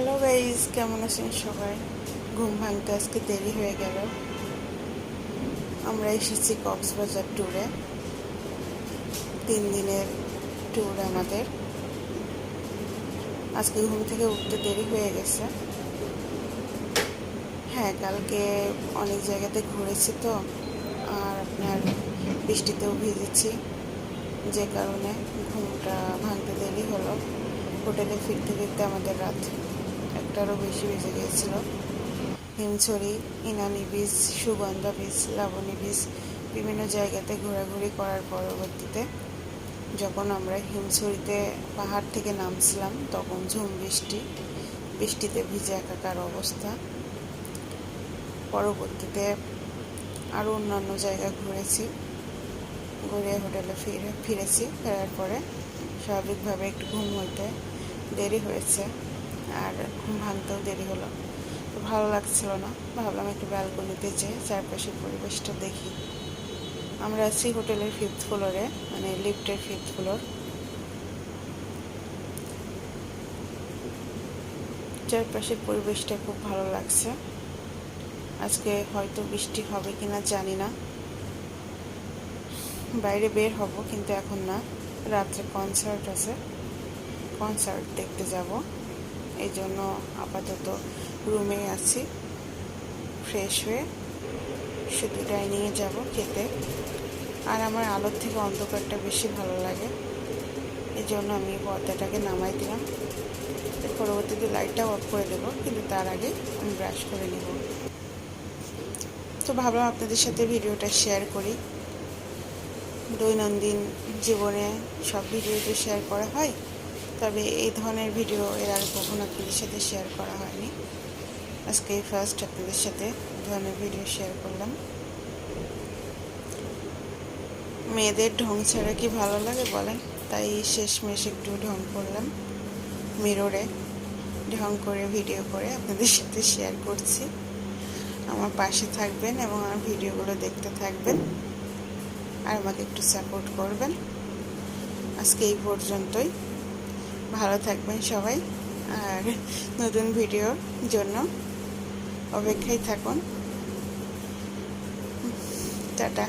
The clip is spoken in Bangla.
হ্যালো গাইজ, কেমন আছেন সবাই? ঘুম ভাঙতে আজকে দেরি হয়ে গেল। আমরা এসেছি কক্সবাজার ট্যুরে। 3 দিনের ট্যুর আমাদের। আজকে ঘুম থেকে উঠতে দেরি হয়ে গেছে। হ্যাঁ, কালকে অনেক জায়গাতে ঘুরেছি তো, আর আপনার বৃষ্টিতেও ভিজেছি, যে কারণে ঘুমটা ভাঙতে দেরি হলো। হোটেলে ফিরতে ফিরতে আমাদের রাত 1টারও বেশি বেজে গিয়েছিল। Himchari, Inani beach, Sugandha beach, Laboni beach বিভিন্ন জায়গাতে ঘোরাঘুরি করার পরবর্তীতে যখন আমরা হিমছড়িতে পাহাড় থেকে নামছিলাম, তখন ঝুম বৃষ্টিতে ভিজে একাকার অবস্থা। পরবর্তীতে আরও অন্যান্য জায়গা ঘুরে হোটেলে ফিরেছি। ফেরার পরে স্বাভাবিকভাবে একটু ঘুম হইতে দেরি হয়েছে, আর ঘুম ভাঙতেও দেরি হলো। তো ভালো লাগছিল না, ভাবলাম একটু ব্যালকনিতে যেয়ে চারপাশের পরিবেশটা দেখি। আমরা আছি হোটেলের 5th ফ্লোরে, মানে লিফটের 5th ফ্লোর। চারপাশের পরিবেশটা খুব ভালো লাগছে। আজকে হয়তো বৃষ্টি হবে কিনা জানি না, বাইরে বের হব, কিন্তু এখন না। রাত্রে কনসার্ট আছে, কনসার্ট দেখতে যাব। এই জন্য আপাতত রুমে আছি, ফ্রেশ হয়ে শুধু ডাইনিংয়ে যাব খেতে। আর আমার আলোর থেকে অন্ধকারটা বেশি ভালো লাগে, এই জন্য আমি পর্দাটাকে নামাই দিলাম। পরবর্তীতে লাইটটাও অফ করে দেবো, কিন্তু তার আগে আমি ব্রাশ করে নেব। তো ভাবলাম আপনাদের সাথে ভিডিওটা শেয়ার করি। দৈনন্দিন জীবনে সব ভিডিও তো শেয়ার করা হয়, তবে এই ধরনের ভিডিও এর আর কখনো আপনাদের সাথে শেয়ার করা হয়নি। আজকে ফার্স্ট আপনাদের সাথে এই ধরনের ভিডিও শেয়ার করলাম। মেয়েদের ঢং ছাড়া কি ভালো লাগে বলেন? তাই শেষমেশ একটু ঢং করলাম, মিররে ঢং করে ভিডিও করে আপনাদের সাথে শেয়ার করছি। আমার পাশে থাকবেন এবং আমার ভিডিওগুলো দেখতে থাকবেন, আর আমাকে একটু সাপোর্ট করবেন। আজকে এই পর্যন্তই। ভালো থাকবেন সবাই, আর নতুন ভিডিওর জন্য অপেক্ষায় থাকুন। টাটা।